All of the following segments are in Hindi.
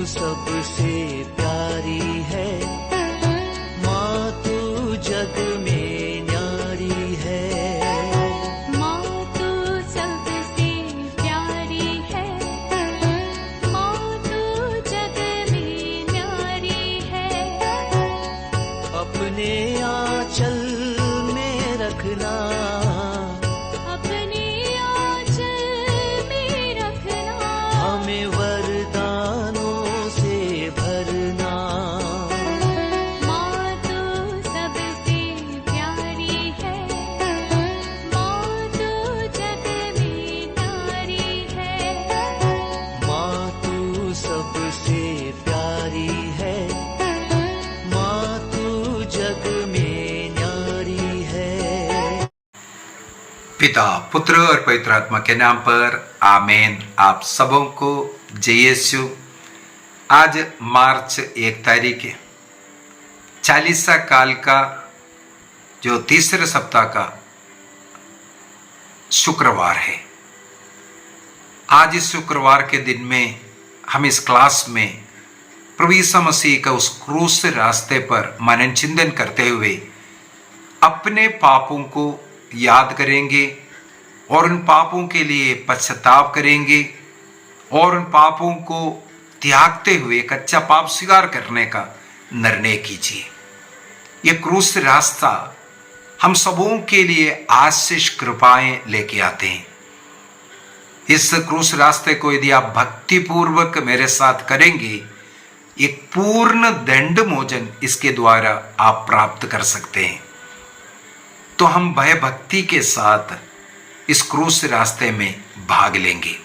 सबसे प्यारी है, माँ तू जग में न्यारी है। माँ तू सबसे प्यारी है, माँ तू जग में न्यारी है। अपने आंचल में रखना, अपने आंचल में रखना, हमें वरदानों से भरना। माँ तू सबसे प्यारी है, माँ तू जग में न्यारी है। माँ तू सबसे प्यारी है, माँ तू जग में न्यारी है। पिता, पुत्र और पवित्र आत्मा के नाम पर आमीन। आप सबों को जय यीशु। आज मार्च 1 तारीख है, 40 काल का जो तीसरे सप्ताह का शुक्रवार है। आज इस शुक्रवार के दिन में हम इस क्लास में प्रभु यीशु मसीह का उस क्रूस रास्ते पर मनन चिंतन करते हुए अपने पापों को याद करेंगे और उन पापों के लिए पश्चाताप करेंगे और उन पापों को त्यागते हुए एक अच्छा पाप स्वीकार करने का निर्णय कीजिए। यह क्रूस रास्ता हम सबों के लिए आशीष कृपाएं लेके आते हैं। इस क्रूस रास्ते को यदि आप भक्ति पूर्वक मेरे साथ करेंगे, एक पूर्ण दंड मोचन इसके द्वारा आप प्राप्त कर सकते हैं। तो हम भय भक्ति के साथ इस क्रूस रास्ते में भाग लेंगे।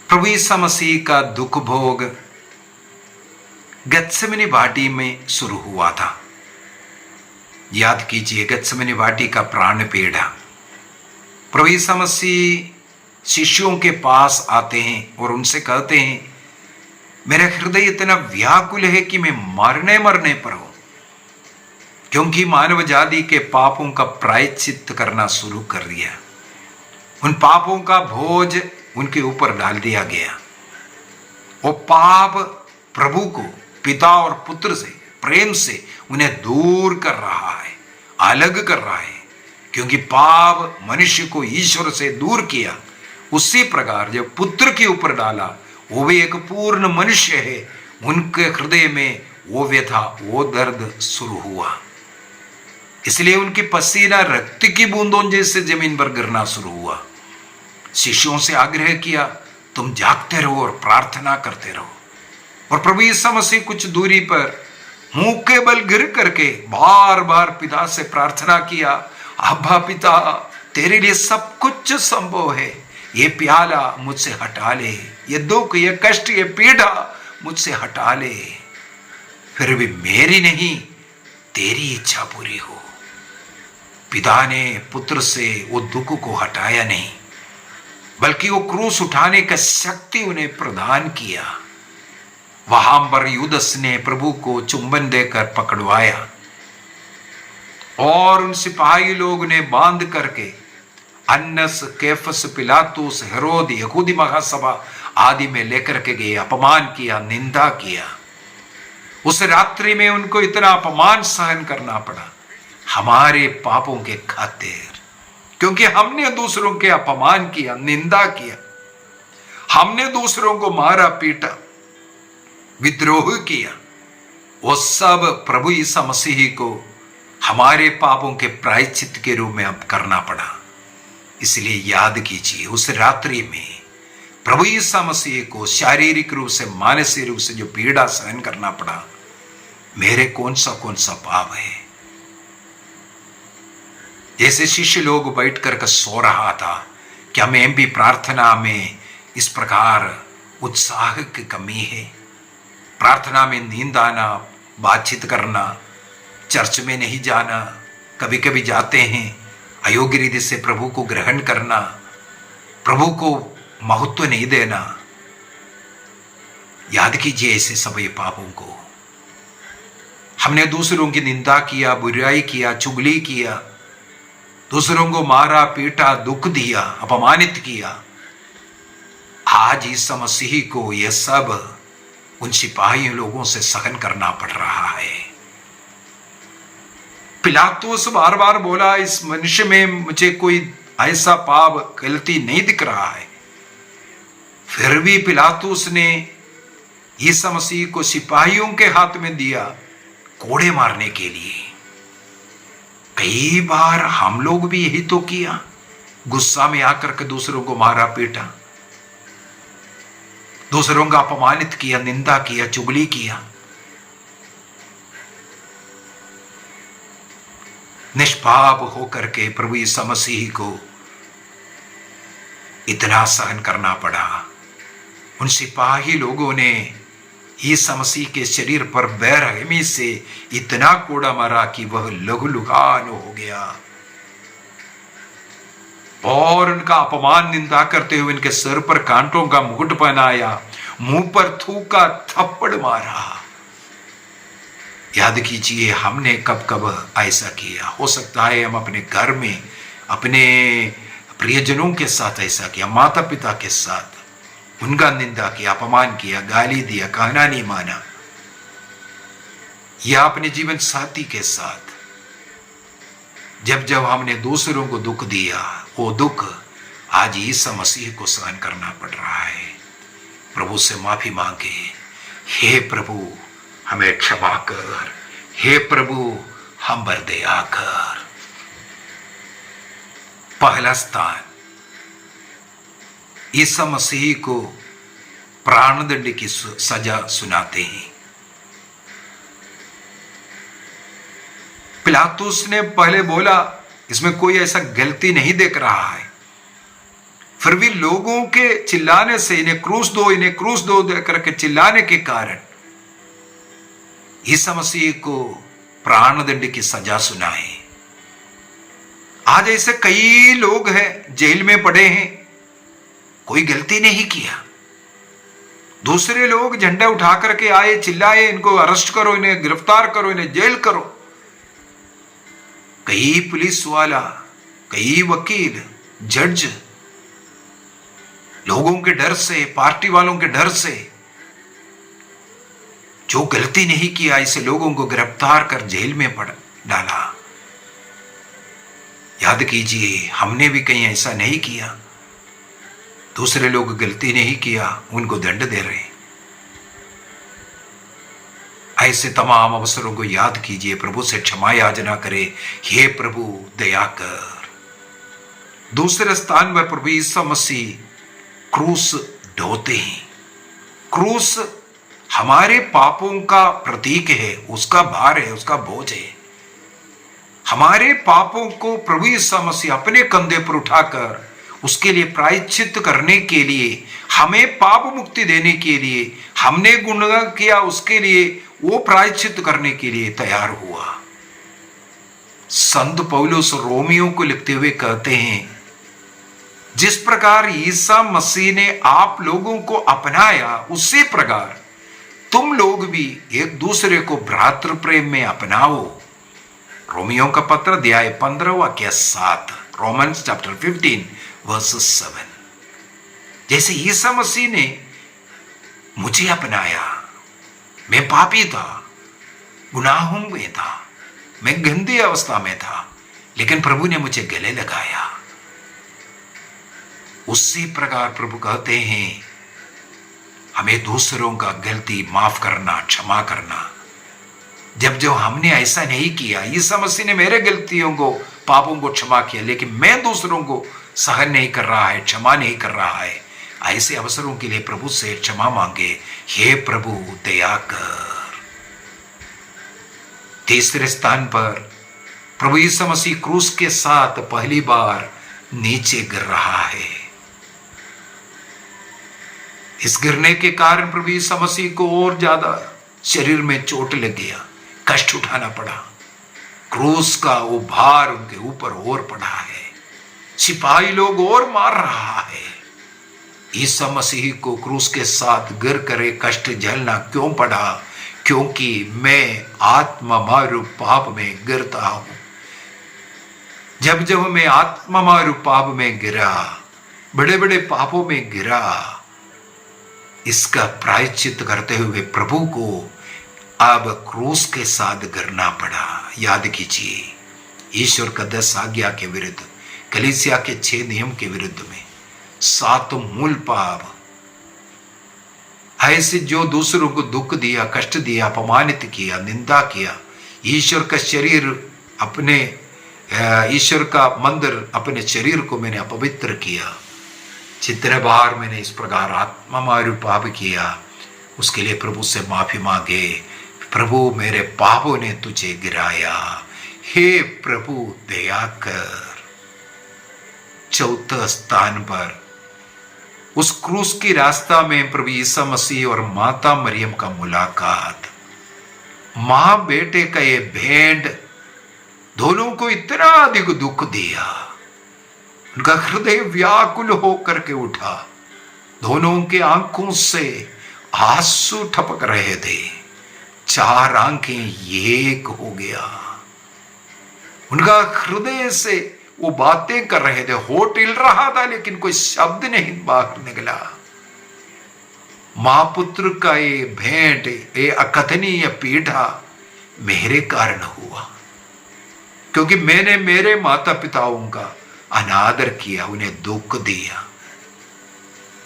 प्रभु यीशु मसीह का दुख भोग गत्सेमनी वाटी में शुरू हुआ था। याद कीजिए, गत्सेमनी वाटी का प्राण पीड़ा। प्रभु यीशु मसीह शिष्यों के पास आते हैं और उनसे कहते हैं, मेरा हृदय इतना व्याकुल है कि मैं मरने पर हूं, क्योंकि मानव जाति के पापों का प्रायश्चित करना शुरू कर दिया। उन पापों का बोझ उनके ऊपर डाल दिया गया। वो पाप प्रभु को पिता और पुत्र से प्रेम से उन्हें दूर कर रहा है, अलग कर रहा है। क्योंकि पाप मनुष्य को ईश्वर से दूर किया, उसी प्रकार जब पुत्र के ऊपर डाला, वो भी एक पूर्ण मनुष्य है, उनके हृदय में वो व्यथा, वो दर्द शुरू हुआ। इसलिए उनकी पसीना रक्त की बूंदों जैसे जमीन पर गिरना शुरू हुआ। शिष्यों से आग्रह किया, तुम जागते रहो और प्रार्थना करते रहो। और प्रभु यीशु मसीह कुछ दूरी पर मुंह के बल गिर करके बार बार पिता से प्रार्थना किया, अब्बा पिता, तेरे लिए सब कुछ संभव है, ये प्याला मुझसे हटा ले, ये दुख, ये कष्ट, ये पीड़ा मुझसे हटा ले, फिर भी मेरी नहीं तेरी इच्छा पूरी हो। पिता ने पुत्र से वो दुख को हटाया नहीं, बल्कि वो क्रूस उठाने का शक्ति उन्हें प्रदान किया। वहां पर यूदस ने प्रभु को चुंबन देकर पकड़वाया और उन सिपाही लोग ने बांध करके अन्नस, कैफस, पिलातुस, हेरोद, यहूदी महासभा आदि में लेकर के गए, अपमान किया, निंदा किया। उस रात्रि में उनको इतना अपमान सहन करना पड़ा हमारे पापों के खातिर, क्योंकि हमने दूसरों के अपमान किया, निंदा किया, हमने दूसरों को मारा, पीटा, विद्रोह किया। वो सब प्रभु यीशु मसीह को हमारे पापों के प्रायश्चित के रूप में अब करना पड़ा। इसलिए याद कीजिए, उस रात्रि में प्रभु यीशु मसीह को शारीरिक रूप से, मानसिक रूप से जो पीड़ा सहन करना पड़ा, मेरे कौन सा पाप है। जैसे शिष्य लोग बैठ कर सो रहा था, क्या मैं भी प्रार्थना में इस प्रकार उत्साह की कमी है? प्रार्थना में नींद आना, बातचीत करना, चर्च में नहीं जाना, कभी कभी जाते हैं, अयोग्य रीति से प्रभु को ग्रहण करना, प्रभु को महत्व नहीं देना। याद कीजिए ऐसे सभी पापों को। हमने दूसरों की निंदा किया, बुराई किया, चुगली किया, दूसरों को मारा, पीटा, दुख दिया, अपमानित किया। आज ईसा मसीह को यह सब उन सिपाही लोगों से सहन करना पड़ रहा है। पिलातुस बार बार बोला, इस मनुष्य में मुझे कोई ऐसा पाप गलती नहीं दिख रहा है। फिर भी पिलातुस ने ईसा मसीह को सिपाहियों के हाथ में दिया कोड़े मारने के लिए। कई बार हम लोग भी यही तो किया, गुस्सा में आकर के दूसरों को मारा पीटा, दूसरों का अपमानित किया, निंदा किया, चुगली किया। निष्पाप होकर के प्रभु यीशु मसीह को इतना सहन करना पड़ा। उन सिपाही लोगों ने यीशु मसीह के शरीर पर बेरहमी से इतना कोड़ा मारा कि वह लहूलुहान हो गया और उनका अपमान निंदा करते हुए उनके सिर पर कांटों का मुकुट पहनाया, मुंह पर थूका, थप्पड़ मारा। याद कीजिए हमने कब कब ऐसा किया। हो सकता है हम अपने घर में अपने प्रियजनों के साथ ऐसा किया, माता पिता के साथ उनका निंदा किया, अपमान किया, गाली दिया, कहना नहीं माना, या अपने जीवन साथी के साथ जब जब हमने दूसरों को दुख दिया, वो दुख आज यीशु मसीह को सहन करना पड़ रहा है। प्रभु से माफी मांगे, हे प्रभु हमें क्षमा कर, हे प्रभु हम पर दया कर। पहला स्थान, यीशु मसीह को प्राणदंड की सजा सुनाते हैं। पिलातुस ने पहले बोला इसमें कोई ऐसा गलती नहीं देख रहा है, फिर भी लोगों के चिल्लाने से इन्हें क्रूस दो, इन्हें क्रूस दो करके चिल्लाने के कारण यीशु मसीह को प्राणदंड की सजा सुनाए। आज ऐसे कई लोग हैं जेल में पड़े हैं, कोई गलती नहीं किया, दूसरे लोग झंडा उठा करके आए, चिल्लाए इनको अरेस्ट करो, इन्हें गिरफ्तार करो, इन्हें जेल करो। कई पुलिस वाला, कई वकील, जज लोगों के डर से, पार्टी वालों के डर से, जो गलती नहीं किया ऐसे लोगों को गिरफ्तार कर जेल में पड़ डाला। याद कीजिए हमने भी कहीं ऐसा नहीं किया, दूसरे लोग गलती नहीं किया उनको दंड दे रहे। ऐसे तमाम अवसरों को याद कीजिए, प्रभु से क्षमा याचना करें, हे प्रभु दया कर। दूसरे स्थान पर प्रभु यीशु मसीह क्रूस ढोते हैं। क्रूस हमारे पापों का प्रतीक है, उसका भार है, उसका बोझ है। हमारे पापों को प्रभु यीशु मसीह अपने कंधे पर उठाकर उसके लिए प्रायश्चित करने के लिए, हमें पाप मुक्ति देने के लिए, हमने गुनाह किया उसके लिए वो प्रायश्चित करने के लिए तैयार हुआ। संत पौलुस रोमियो को लिखते हुए कहते हैं, जिस प्रकार यीशु मसीह ने आप लोगों को अपनाया उसी प्रकार तुम लोग भी एक दूसरे को भ्रातृ प्रेम में अपनाओ। रोमियो का पत्र अध्याय 15 वाक्य 7, रोमन्स चैप्टर 15 वर्स 7। जैसे यीशु मसीह ने मुझे अपनाया, मैं पापी था, गुनाहों में था, मैं गंदी अवस्था में था, लेकिन प्रभु ने मुझे गले लगाया। उसी प्रकार प्रभु कहते हैं हमें दूसरों का गलती माफ करना, क्षमा करना। जब जब हमने ऐसा नहीं किया, यीशु मसीह ने मेरे गलतियों को, पापों को क्षमा किया, लेकिन मैं दूसरों को सहन नहीं कर रहा है, क्षमा नहीं कर रहा है, ऐसे अवसरों के लिए प्रभु से क्षमा मांगे, हे प्रभु दया कर। तीसरे स्थान पर प्रभु यीशु मसीह क्रूस के साथ पहली बार नीचे गिर रहा है। इस गिरने के कारण प्रभु यीशु मसीह को और ज्यादा शरीर में चोट लग गया, कष्ट उठाना पड़ा, क्रूस का वो भार उनके ऊपर और पड़ा है, सिपाही लोग और मार रहा है। यीशु मसीह को क्रूस के साथ गिर करे कष्ट झेलना क्यों पड़ा? क्योंकि मैं आत्मा मारू पाप में गिरता हूं। जब जब मैं आत्मा मारू पाप में गिरा, बड़े बड़े पापों में गिरा, इसका प्रायश्चित करते हुए प्रभु को अब क्रूस के साथ गिरना पड़ा। याद कीजिए, ईश्वर का 10 आज्ञा के विरुद्ध, कलीसिया के 6 नियम के विरुद्ध में 7 मूल पाप, ऐसे जो दूसरों को दुख दिया, कष्ट दिया, अपमानित किया, निंदा किया, ईश्वर का शरीर अपने ईश्वर का मंदिर अपने शरीर को मैंने अपवित्र किया, जितने बार मैंने इस प्रकार आत्मा पाप किया, उसके लिए प्रभु से माफी मांगे। प्रभु मेरे पापों ने तुझे गिराया, हे प्रभु दया कर। चौथा स्थान पर उस क्रूस की रास्ता में प्रभु यीशु मसीह और माता मरियम का मुलाकात। मां बेटे का ये भेंट दोनों को इतना अधिक दुख दिया, उनका हृदय व्याकुल होकर के उठा, दोनों के आंखों से आंसू टपक रहे थे, 4 आंखें एक हो गया, उनका हृदय से वो बातें कर रहे थे, होठ हिल रहा था लेकिन कोई शब्द नहीं बाहर निकला। मां पुत्र का ये भेंट, ये अकथनीय पीड़ा मेरे कारण हुआ, क्योंकि मैंने मेरे माता पिताओं का अनादर किया, उन्हें दुख दिया।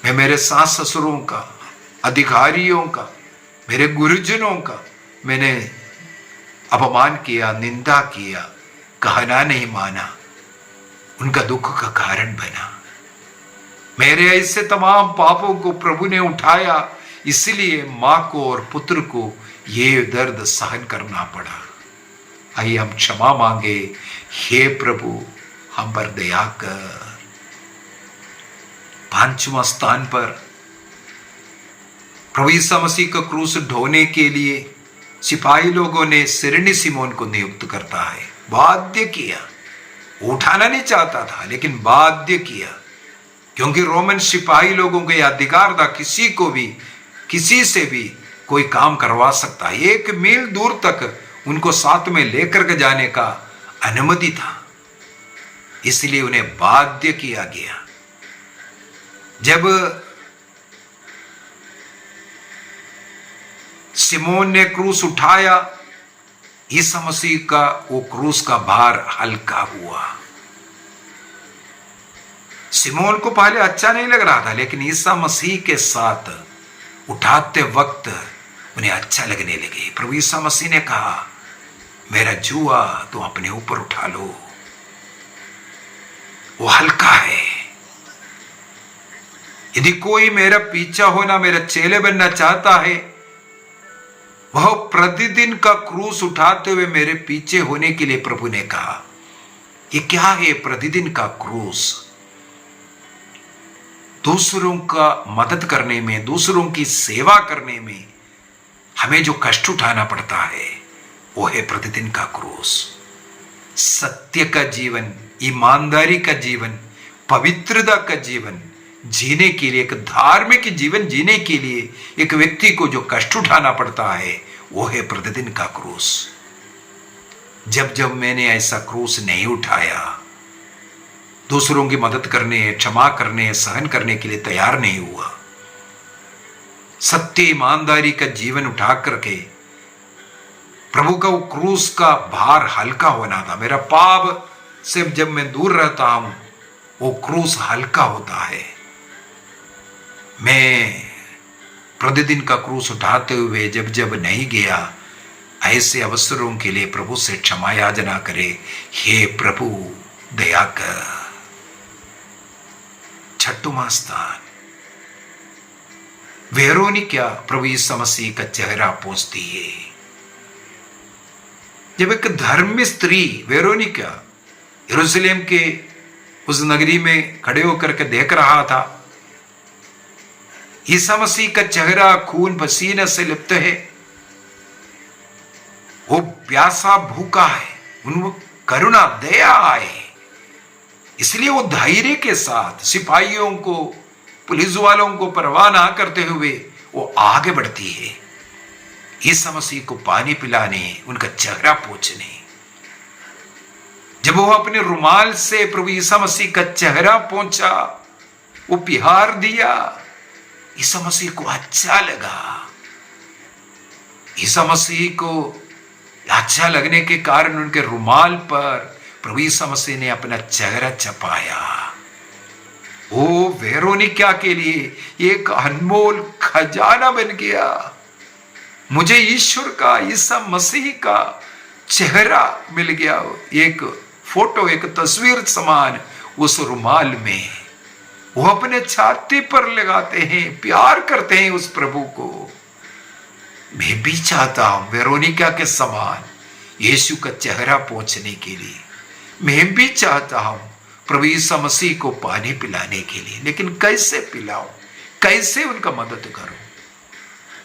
मैं मेरे सास ससुरों का, अधिकारियों का, मेरे गुरुजनों का मैंने अपमान किया, निंदा किया, कहना नहीं माना, उनका दुख का कारण बना। मेरे ऐसे तमाम पापों को प्रभु ने उठाया, इसलिए मां को और पुत्र को ये दर्द सहन करना पड़ा। आइए हम क्षमा मांगे, हे प्रभु हम पर दया कर। 5वां स्थान पर प्रभु यीशु मसीह का क्रूस ढोने के लिए सिपाही लोगों ने सिरनी सिमोन को नियुक्त करता है, बाध्य किया। उठाना नहीं चाहता था लेकिन बाध्य किया, क्योंकि रोमन सिपाही लोगों को यह अधिकार था, किसी को भी किसी से भी कोई काम करवा सकता है। 1 मील दूर तक उनको साथ में लेकर के जाने का अनुमति था, इसलिए उन्हें बाध्य किया गया। जब सिमोन ने क्रूस उठाया, यीशु मसीह का वो क्रूस का भार हल्का हुआ। सिमोन को पहले अच्छा नहीं लग रहा था, लेकिन यीशु मसीह के साथ उठाते वक्त उन्हें अच्छा लगने लगे। प्रभु यीशु मसीह ने कहा, मेरा जुआ तुम अपने ऊपर उठा लो, वो हल्का है। यदि कोई मेरा पीछा होना, मेरा चेले बनना चाहता है, वह प्रतिदिन का क्रूस उठाते हुए मेरे पीछे होने के लिए प्रभु ने कहा। ये क्या है प्रतिदिन का क्रूस? दूसरों का मदद करने में, दूसरों की सेवा करने में हमें जो कष्ट उठाना पड़ता है वो है प्रतिदिन का क्रूस। सत्य का जीवन, ईमानदारी का जीवन, पवित्रता का जीवन जीने के लिए, एक धार्मिक जीवन जीने के लिए एक व्यक्ति को जो कष्ट उठाना पड़ता है वो है प्रतिदिन का क्रूस। जब जब मैंने ऐसा क्रूस नहीं उठाया, दूसरों की मदद करने, क्षमा करने, सहन करने के लिए तैयार नहीं हुआ, सत्य ईमानदारी का जीवन उठा करके प्रभु का वो क्रूस का भार हल्का होना था। मेरा पाप से जब मैं दूर रहता हूं, वो क्रूस हल्का होता है। मैं प्रतिदिन का क्रूस उठाते हुए जब जब नहीं गया, ऐसे अवसरों के लिए प्रभु से क्षमा याचना करे, हे प्रभु दया कर। 6वां स्थान, वेरोनिका प्रभु यीशु मसीह का चेहरा पोंछती है। जब एक धर्मी स्त्री वेरोनिका यरूशलेम के उस नगरी में खड़े होकर के देख रहा था, यीशु मसीह का चेहरा खून पसीने से लिप्त है, वो प्यासा भूखा है, उन करुणा दया आए, इसलिए वो धैर्य के साथ सिपाहियों को, पुलिस वालों को परवाह ना करते हुए वो आगे बढ़ती है, यीशु मसीह को पानी पिलाने, उनका चेहरा पोंछने। जब वो अपने रुमाल से प्रभु यीशु मसीह का चेहरा पोंछा, वो प्यार दिया, ईसा मसीह को अच्छा लगा। ईसा मसीह को अच्छा लगने के कारण उनके रुमाल पर प्रभु ईसा मसीह ने अपना चेहरा छपाया। वो वेरोनिका के लिए एक अनमोल खजाना बन गया। मुझे ईश्वर का, ईसा मसीह का चेहरा मिल गया, एक फोटो, एक तस्वीर समान उस रुमाल में। वो अपने छाती पर लगाते हैं, प्यार करते हैं उस प्रभु को। मैं भी चाहता हूं वेरोनिका के समान यीशु का चेहरा पहुंचने के लिए। मैं भी चाहता हूं प्रभु ईसा मसीह को पानी पिलाने के लिए, लेकिन कैसे पिलाऊं, कैसे उनका मदद करूं?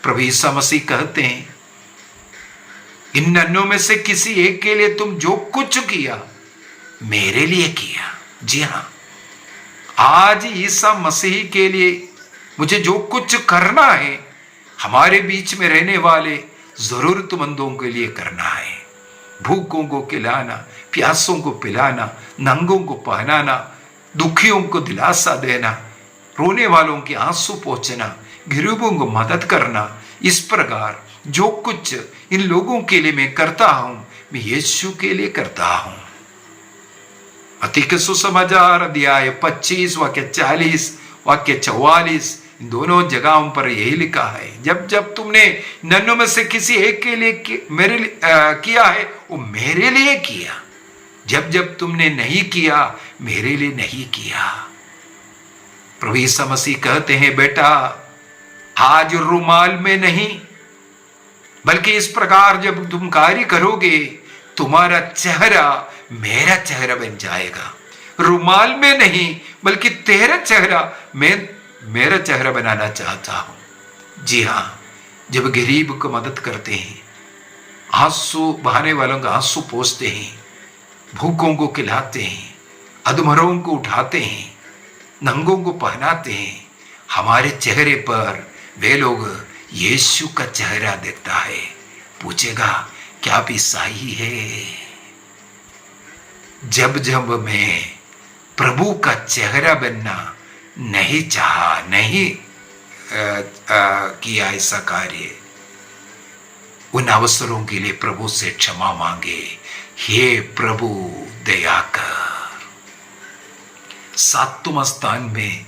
प्रभु ईसा मसीह कहते हैं, इन नन्हों में से किसी एक के लिए तुम जो कुछ किया मेरे लिए किया। जी हां, आज ईसा मसीह के लिए मुझे जो कुछ करना है, हमारे बीच में रहने वाले जरूरतमंदों के लिए करना है। भूखों को खिलाना, प्यासों को पिलाना, नंगों को पहनाना, दुखियों को दिलासा देना, रोने वालों के आंसू पोंछना, गरीबों को मदद करना। इस प्रकार जो कुछ इन लोगों के लिए मैं करता हूं, मैं यीशु के लिए करता हूं। मत्ती के सुसमाचार अध्याय 25 वाक्य 40 वाक्य 44, इन दोनों जगहों पर यही लिखा है, जब जब तुमने नन्हों में से किसी एक के लिए मेरे किया है, वो मेरे लिए किया। जब जब तुमने नहीं किया, मेरे लिए नहीं किया। प्रभु ईसा मसीह कहते हैं, बेटा आज रुमाल में नहीं, बल्कि इस प्रकार जब तुम कार्य करोगे, तुम्हारा चेहरा मेरा चेहरा बन जाएगा। रुमाल में नहीं, बल्कि तेरा चेहरा मैं मेरा चेहरा बनाना चाहता हूं। जी हां, जब गरीब को मदद करते हैं, आंसू बहाने वालों का आंसू पोंछते हैं, भूखों को खिलाते हैं, अधमरों को उठाते हैं, नंगों को पहनाते हैं, हमारे चेहरे पर वे लोग यीशु का चेहरा देखता है। पूछेगा, क्या आप ईसाई है? जब जब मैं प्रभु का चेहरा बनना नहीं चाहा, नहीं किया ऐसा कार्य, उन अवसरों के लिए प्रभु से क्षमा मांगे। हे प्रभु दया कर। 7वां स्थान में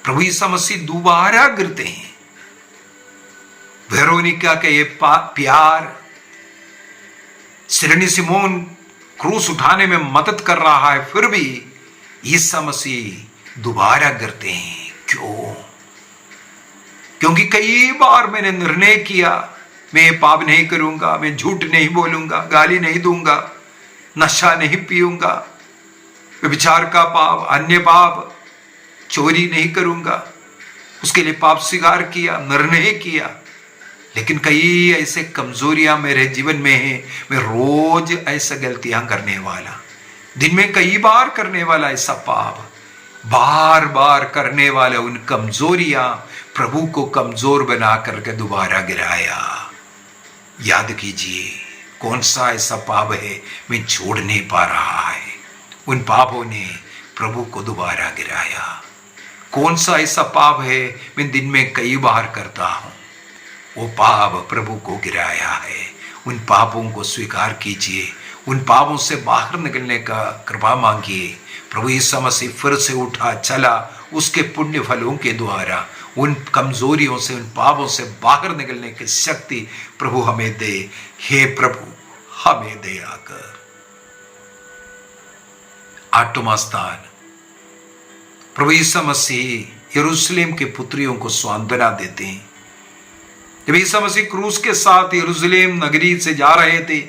प्रभु ईसा मसीह दोबारा गिरते हैं। वेरोनिका का ये प्यार, सिरनी सिमोन क्रूस उठाने में मदद कर रहा है, फिर भी ईसा मसीह दोबारा गिरते हैं। क्यों? क्योंकि कई बार मैंने निर्णय किया, मैं पाप नहीं करूंगा, मैं झूठ नहीं बोलूंगा, गाली नहीं दूंगा, नशा नहीं पीऊंगा, व्यभिचार का पाप, अन्य पाप, चोरी नहीं करूंगा। उसके लिए पाप स्वीकार किया, निर्णय किया, लेकिन कई ऐसे कमजोरियां मेरे जीवन में हैं। मैं रोज ऐसा गलतियां करने वाला, दिन में कई बार करने वाला ऐसा पाप, बार बार करने वाले उन कमजोरियां प्रभु को कमजोर बना करके दोबारा गिराया। याद कीजिए, कौन सा ऐसा पाप है मैं छोड़ नहीं पा रहा है। उन पापों ने प्रभु को दोबारा गिराया। कौन सा ऐसा पाप है मैं दिन में कई बार करता हूं, वो पाप प्रभु को गिराया है। उन पापों को स्वीकार कीजिए, उन पापों से बाहर निकलने का कृपा मांगिए। प्रभु ईसा मसीह फिर से उठा, चला, उसके पुण्य फलों के द्वारा उन कमजोरियों से, उन पापों से बाहर निकलने की शक्ति प्रभु हमें दे। हे प्रभु, हमें दया कर। 8वां स्थान, प्रभु ईसा मसीह यरूशलेम के पुत्रियों को सांत्वना देते हैं। जब ईसा मसीह क्रूस के साथ यरूशलेम नगरी से जा रहे थे,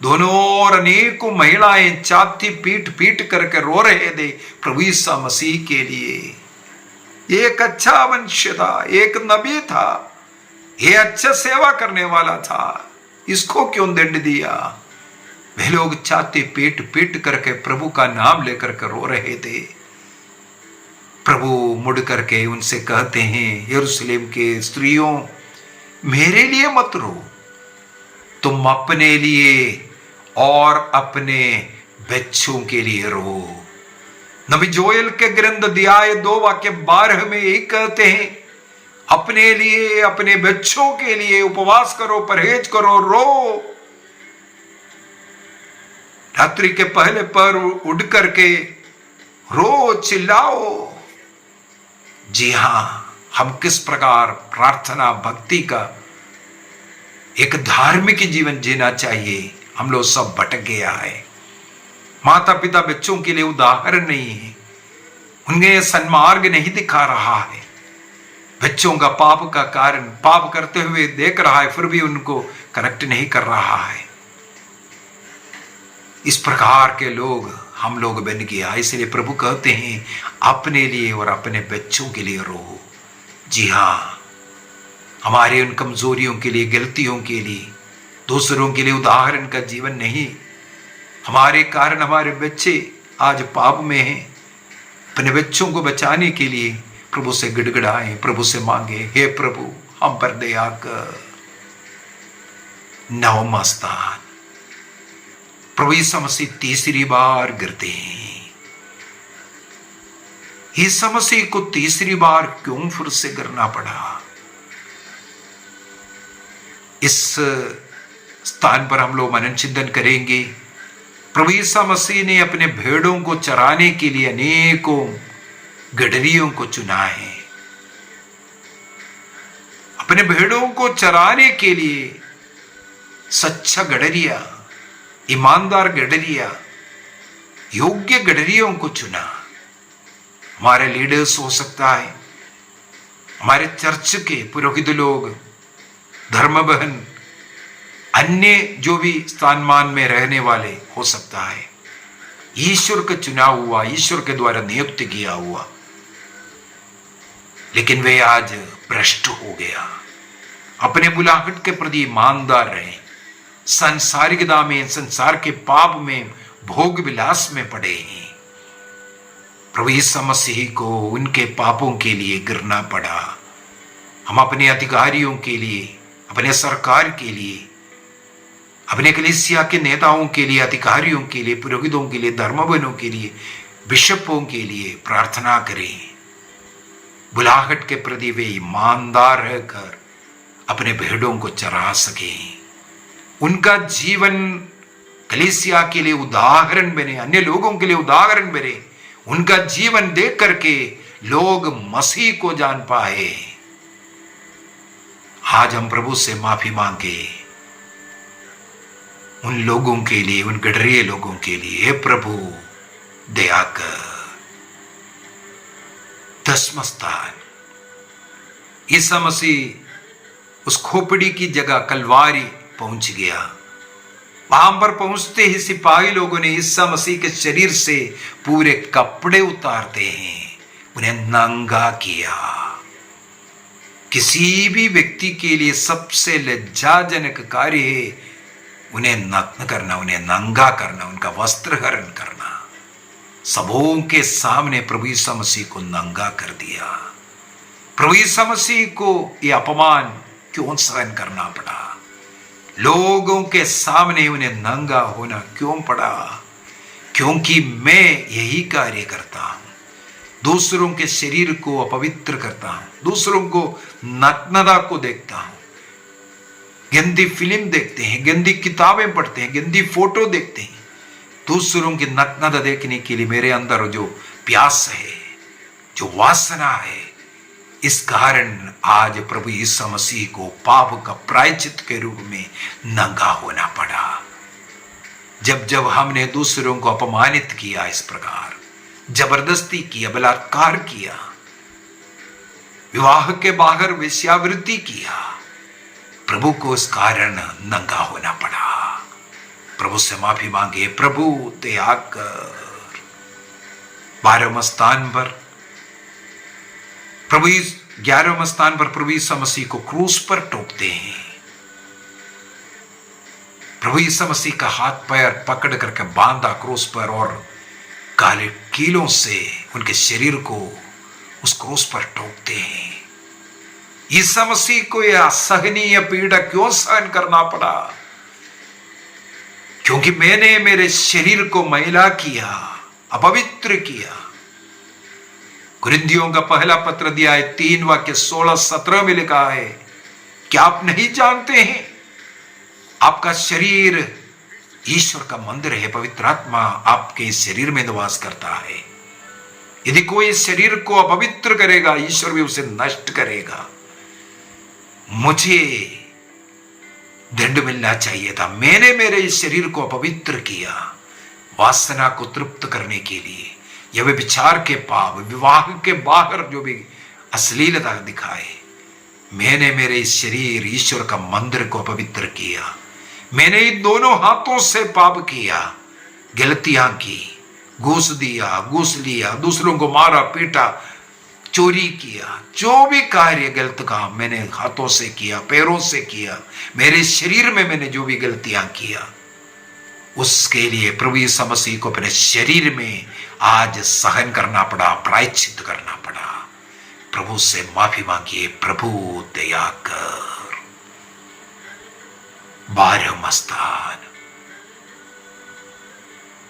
दोनों ओर अनेकों महिलाएं छाती पीट पीट करके रो रहे थे प्रभु ईसा मसीह के लिए। एक अच्छा मनुष्य था, एक नबी था, ये अच्छा सेवा करने वाला था, इसको क्यों दंड दिया? वे लोग छाती पीट पीट करके प्रभु का नाम लेकर के रो रहे थे। प्रभु मुड़ करके उनसे कहते हैं, यरूशलेम के स्त्रियों, मेरे लिए मत रो, तुम अपने लिए और अपने बच्चों के लिए रो। नबी जोएल के ग्रंथ अध्याय 2 वाक्य 12 में यही कहते हैं, अपने लिए, अपने बच्चों के लिए उपवास करो, परहेज करो, रो। रात्रि के पहले पर उठ करके रो, चिल्लाओ। जी हां, हम किस प्रकार प्रार्थना भक्ति का एक धार्मिक जीवन जीना चाहिए, हम लोग सब भटक गया है। माता पिता बच्चों के लिए उदाहरण नहीं है, उन्हें सन्मार्ग नहीं दिखा रहा है। बच्चों का पाप का कारण पाप करते हुए देख रहा है, फिर भी उनको करेक्ट नहीं कर रहा है। इस प्रकार के लोग हम लोग बन गया। इसलिए प्रभु कहते हैं अपने लिए और अपने बच्चों के लिए रो। जी हां, हमारे उन कमजोरियों के लिए, गलतियों के लिए, दूसरों के लिए उदाहरण का जीवन नहीं। हमारे कारण हमारे बच्चे आज पाप में हैं। अपने बच्चों को बचाने के लिए प्रभु से गिड़गिड़ाएं, प्रभु से मांगे, हे प्रभु हम पर दया कर। नवम स्थान, प्रभु यीशु मसीह तीसरी बार गिरते हैं। यीशु मसीह को तीसरी बार क्यों फिर से गिरना पड़ा? इस स्थान पर हम लोग मनन चिंतन करेंगे। प्रभु यीशु मसीह ने अपने भेड़ों को चराने के लिए अनेकों गडरियों को चुना है। अपने भेड़ों को चराने के लिए सच्चा गडरिया, ईमानदार गडरिया, योग्य गडरियों को चुना। हमारे लीडर्स हो सकता है, हमारे चर्च के पुरोहित लोग, धर्म बहन, अन्य जो भी स्थानमान में रहने वाले हो सकता है। ईश्वर का चुना हुआ, ईश्वर के द्वारा नियुक्त किया हुआ, लेकिन वे आज भ्रष्ट हो गया। अपने बुलाहट के प्रति ईमानदार रहे, सांसारिकता में, संसार के पाप में, भोग विलास में पड़े हैं। प्रभु यीशु मसीह को उनके पापों के लिए गिरना पड़ा। हम अपने अधिकारियों के लिए, अपने सरकार के लिए, अपने कलीसिया के नेताओं के लिए, अधिकारियों के लिए, पुरोहितों के लिए, धर्मबनों के लिए, बिशपों के लिए प्रार्थना करें। बुलाहट के प्रति वे ईमानदार रहकर अपने भेड़ों को चरा सकें। उनका जीवन कलीसिया के लिए उदाहरण बने, अन्य लोगों के लिए उदाहरण बने। उनका जीवन देख करके लोग मसीह को जान पाए। आज हम प्रभु से माफी मांगे उन लोगों के लिए, उन गडरिये लोगों के लिए। हे प्रभु दया कर। 10वां स्थान, यीशु मसीह उस खोपड़ी की जगह कलवारी पहुंच गया। वहां पर पहुंचते ही सिपाही लोगों ने यीशु मसीह के शरीर से पूरे कपड़े उतारते हैं, उन्हें नंगा किया। किसी भी व्यक्ति के लिए सबसे लज्जाजनक कार्य है उन्हें नग्न करना, उन्हें नंगा करना, उनका वस्त्रहरण करना। सबों के सामने प्रभु यीशु मसीह को नंगा कर दिया। प्रभु यीशु मसीह को यह अपमान क्यों सहन करना पड़ा? लोगों के सामने उन्हें नंगा होना क्यों पड़ा? क्योंकि मैं यही कार्य करता हूं, दूसरों के शरीर को अपवित्र करता हूं, दूसरों को नग्नता को देखता हूं, गंदी फिल्म देखते हैं, गंदी किताबें पढ़ते हैं, गंदी फोटो देखते हैं। दूसरों की नग्नता देखने के लिए मेरे अंदर जो प्यास है, जो वासना है, इस कारण आज प्रभु यीशु मसीह को पाप का प्रायश्चित के रूप में नंगा होना पड़ा। जब जब हमने दूसरों को अपमानित किया, इस प्रकार जबरदस्ती किया, बलात्कार किया, विवाह के बाहर वेश्यावृत्ति किया, प्रभु को इस कारण नंगा होना पड़ा। प्रभु से माफी मांगे, प्रभु दया कर। 12वें स्थान पर प्रभु 11वें स्थान पर प्रभु यीशु मसीह को क्रूस पर टोकते हैं। प्रभु यीशु मसीह का हाथ पैर पकड़ करके बांधा क्रूस पर और काले कीलों से उनके शरीर को उस क्रूस पर टोकते हैं। यीशु मसीह को यह असहनीय पीड़ा क्यों सहन करना पड़ा? क्योंकि मैंने मेरे शरीर को मैला किया, अपवित्र किया, कुरिन्थियों का पहला पत्र अध्याय 3 वाक्य 16-17 में लिखा है, क्या आप नहीं जानते हैं आपका शरीर ईश्वर का मंदिर है, पवित्र आत्मा आपके शरीर में निवास करता है। यदि कोई इस शरीर को अपवित्र करेगा, ईश्वर भी उसे नष्ट करेगा। मुझे दंड मिलना चाहिए था, मैंने मेरे इस शरीर को अपवित्र किया वासना को तृप्त करने के लिए। यह विचार के पाप, विवाह के बाहर जो भी अश्लीलता दिखाए, मैंने मेरे इस शरीर ईश्वर का मंदिर को अपवित्र किया। मैंने इन दोनों हाथों से पाप किया, गलतियां की, घूस दिया, घूस लिया, दूसरों को मारा पीटा, चोरी किया, जो भी कार्य गलत काम मैंने हाथों से किया, पैरों से किया, मेरे शरीर में मैंने जो भी गलतियां किया, उसके लिए प्रभु यीशु मसीह को अपने शरीर में आज सहन करना पड़ा, प्रायश्चित करना पड़ा। प्रभु से माफी मांगिए, प्रभु दया कर। 12वां स्थान,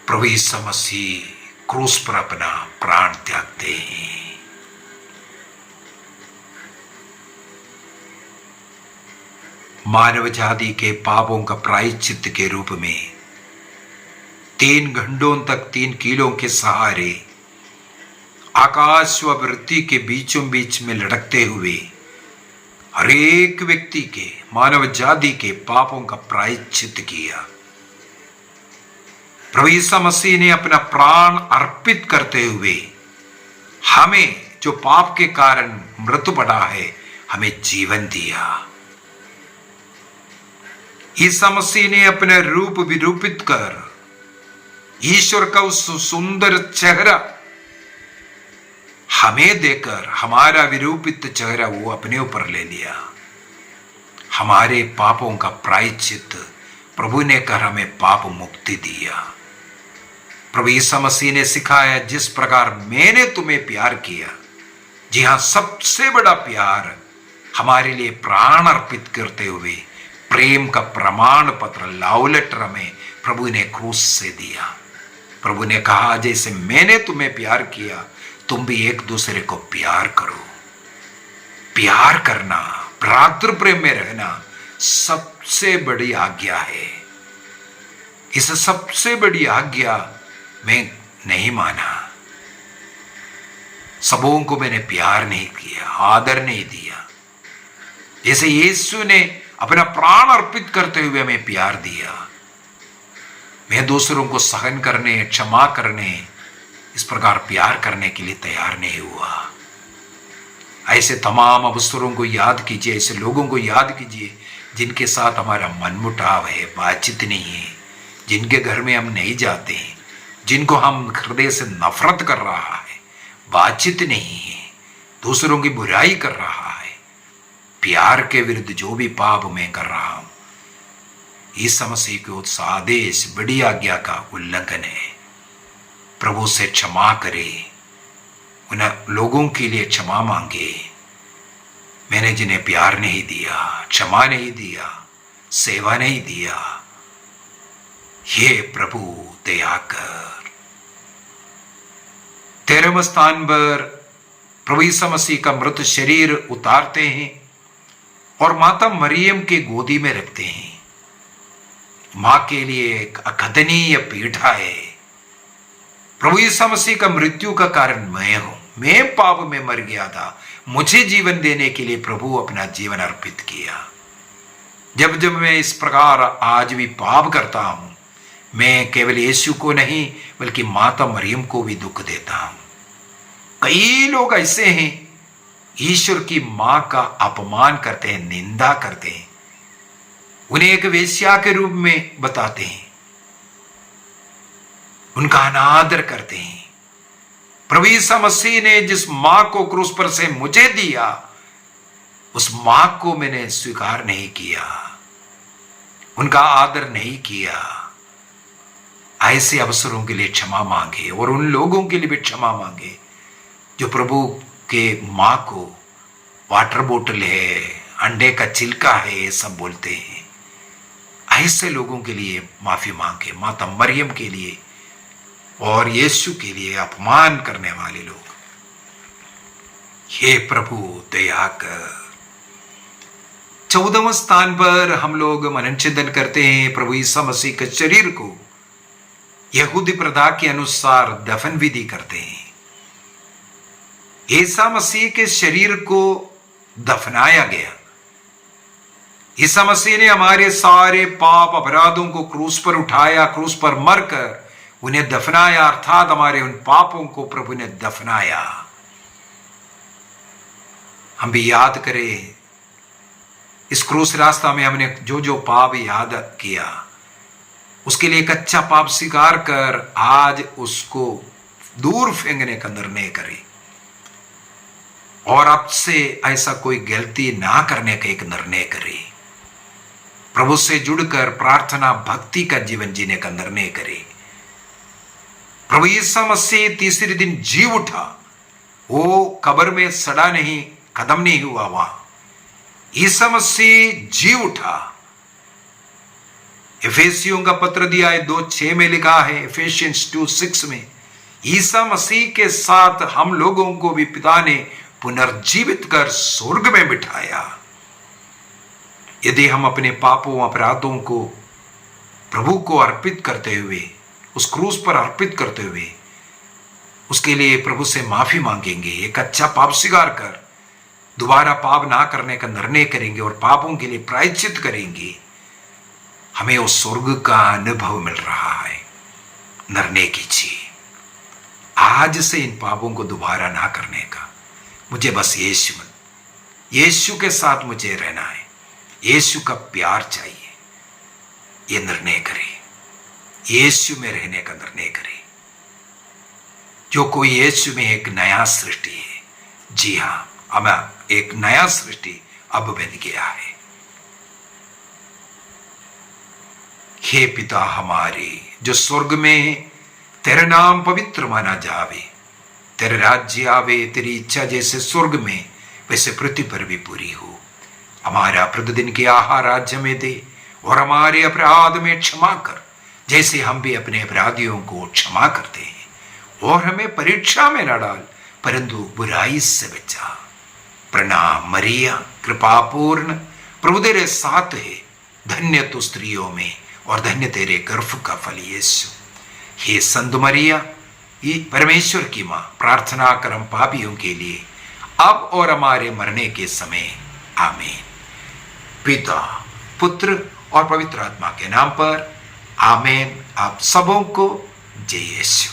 प्रभु यीशु मसीह क्रूस पर अपना प्राण त्यागते हैं। मानव जाति के पापों का प्रायश्चित के रूप में 3 घंटों तक 3 कीलों के सहारे आकाश व पृथ्वी के बीचों बीच में लटकते हुए हरेक व्यक्ति के, मानव जाति के पापों का प्रायश्चित किया। प्रभु यीशु मसीह ने अपना प्राण अर्पित करते हुए हमें, जो पाप के कारण मृत्यु पड़ा है, हमें जीवन दिया। यीशु मसीह ने अपना रूप विरूपित कर ईश्वर का उस सुंदर चेहरा हमें देकर हमारा विरूपित चेहरा वो अपने ऊपर ले लिया। हमारे पापों का प्रायश्चित प्रभु ने कर हमें पाप मुक्ति दिया। प्रभु यीशु मसीह ने सिखाया, जिस प्रकार मैंने तुम्हें प्यार किया, जी हां, सबसे बड़ा प्यार हमारे लिए प्राण अर्पित करते हुए प्रेम का प्रमाण पत्र, लव लेटर हमें प्रभु ने क्रूस से दिया। प्रभु ने कहा, जैसे मैंने तुम्हें प्यार किया, तुम भी एक दूसरे को प्यार करो। प्यार करना, भ्रातृ प्रेम में रहना सबसे बड़ी आज्ञा है। इस सबसे बड़ी आज्ञा मैं नहीं माना। सबों को मैंने प्यार नहीं किया, आदर नहीं दिया। जैसे यीशु ने अपना प्राण अर्पित करते हुए हमें प्यार दिया, मैं दूसरों को सहन करने, क्षमा करने, इस प्रकार प्यार करने के लिए तैयार नहीं हुआ। ऐसे तमाम अवसरों को याद कीजिए, ऐसे लोगों को याद कीजिए जिनके साथ हमारा मनमुटाव है, बातचीत नहीं है, जिनके घर में हम नहीं जाते हैं, जिनको हम हृदय से नफरत कर रहा है, बातचीत नहीं है, दूसरों की बुराई कर रहा है, प्यार के विरुद्ध जो भी पाप मैं कर रहा हूं, इस समस्या के उस आदेश, बड़ी आज्ञा का उल्लंघन है। प्रभु से क्षमा करे, उन लोगों के लिए क्षमा मांगे, मैंने जिन्हें प्यार नहीं दिया, क्षमा नहीं दिया, सेवा नहीं दिया, हे प्रभु दया कर। 13वें स्थान पर प्रभु यीशु मसीह का मृत शरीर उतारते हैं और माता मरियम के गोदी में रखते हैं। मां के लिए एक अखदनीय पीड़ा है। प्रभु यीशु मसीह का मृत्यु का कारण मैं हूं, मैं पाप में मर गया था, मुझे जीवन देने के लिए प्रभु अपना जीवन अर्पित किया। जब जब मैं इस प्रकार आज भी पाप करता हूं, मैं केवल यीशु को नहीं बल्कि माता मरियम को भी दुख देता हूं। कई लोग ऐसे हैं, ईश्वर की मां का अपमान करते हैं, निंदा करते हैं, उन्हें एक वेश्या के रूप में बताते हैं, उनका अनादर करते हैं। प्रभु यीशु मसीह ने जिस मां को क्रूस पर से मुझे दिया, उस मां को मैंने स्वीकार नहीं किया, उनका आदर नहीं किया। ऐसे अवसरों के लिए क्षमा मांगे और उन लोगों के लिए भी क्षमा मांगे जो प्रभु के मां को वाटर बोतल है, अंडे का छिलका है, ये सब बोलते हैं। ऐसे लोगों के लिए माफी मांगे, माता मरियम के लिए और यीशु के लिए अपमान करने वाले लोग। हे प्रभु दया कर। 14वें स्थान पर हम लोग मनन चिंतन करते हैं प्रभु ईसा मसीह के शरीर को यहूदी प्रथा के अनुसार दफन विधि करते हैं। ईसा मसीह के शरीर को दफनाया गया। ईसा मसीह ने हमारे सारे पाप अपराधों को क्रूस पर उठाया, क्रूस पर मरकर उन्हें दफनाया, अर्थात हमारे उन पापों को प्रभु ने दफनाया। हम भी याद करें, इस क्रूस रास्ता में हमने जो जो पाप याद किया, उसके लिए एक अच्छा पाप स्वीकार कर आज उसको दूर फेंकने का निर्णय करें और अब से ऐसा कोई गलती ना करने का एक निर्णय करें। प्रभु से जुड़कर प्रार्थना भक्ति का जीवन जीने का निर्णय करें। प्रभु ईसा मसीह तीसरे दिन जी उठा, वो कब्र में सड़ा नहीं, खत्म नहीं हुआ। वहां ईसा मसीह जी उठा। एफेसियों का पत्र दिया है 2:6 में लिखा है, एफेसियंस 2:6 में, ईसा मसीह के साथ हम लोगों को भी पिता ने पुनर्जीवित कर स्वर्ग में बिठाया। यदि हम अपने पापों अपराधों को प्रभु को अर्पित करते हुए, उस क्रूस पर अर्पित करते हुए उसके लिए प्रभु से माफी मांगेंगे, एक अच्छा पाप स्वीकार कर दोबारा पाप ना करने का निर्णय करेंगे और पापों के लिए प्रायश्चित करेंगे, हमें उस स्वर्ग का अनुभव मिल रहा है। निर्णय कीजिए आज से इन पापों को दोबारा ना करने का। मुझे बस यीशु के साथ मुझे रहना है, यीशु का प्यार चाहिए। ये निर्णय करें, यीशु में रहने का निर्णय करें। जो कोई यीशु में एक नया सृष्टि है, जी हाँ, हमें एक नया सृष्टि अब बन गया है। हे पिता हमारे जो स्वर्ग में, तेरा नाम पवित्र माना जावे, तेरा राज्य आवे, तेरी इच्छा जैसे स्वर्ग में वैसे पृथ्वी पर भी पूरी हो। हमारा प्रतिदिन के आहार आज हमें दे और हमारे अपराध में क्षमा कर जैसे हम भी अपने अपराधियों को क्षमा करते हैं, और हमें परीक्षा में न डाल परंतु बुराई से बचा। प्रणाम मरिया, कृपा पूर्ण, प्रभु तेरे साथ है, धन्य तू स्त्रियों में और धन्य तेरे गर्भ का फल यीशु। हे संत मरिया, ये परमेश्वर की मां, प्रार्थना कर हम पापियों के लिए अब और हमारे मरने के समय। आमीन। पिता, पुत्र और पवित्र आत्मा के नाम पर आमीन। आप सबों को जय यीशु।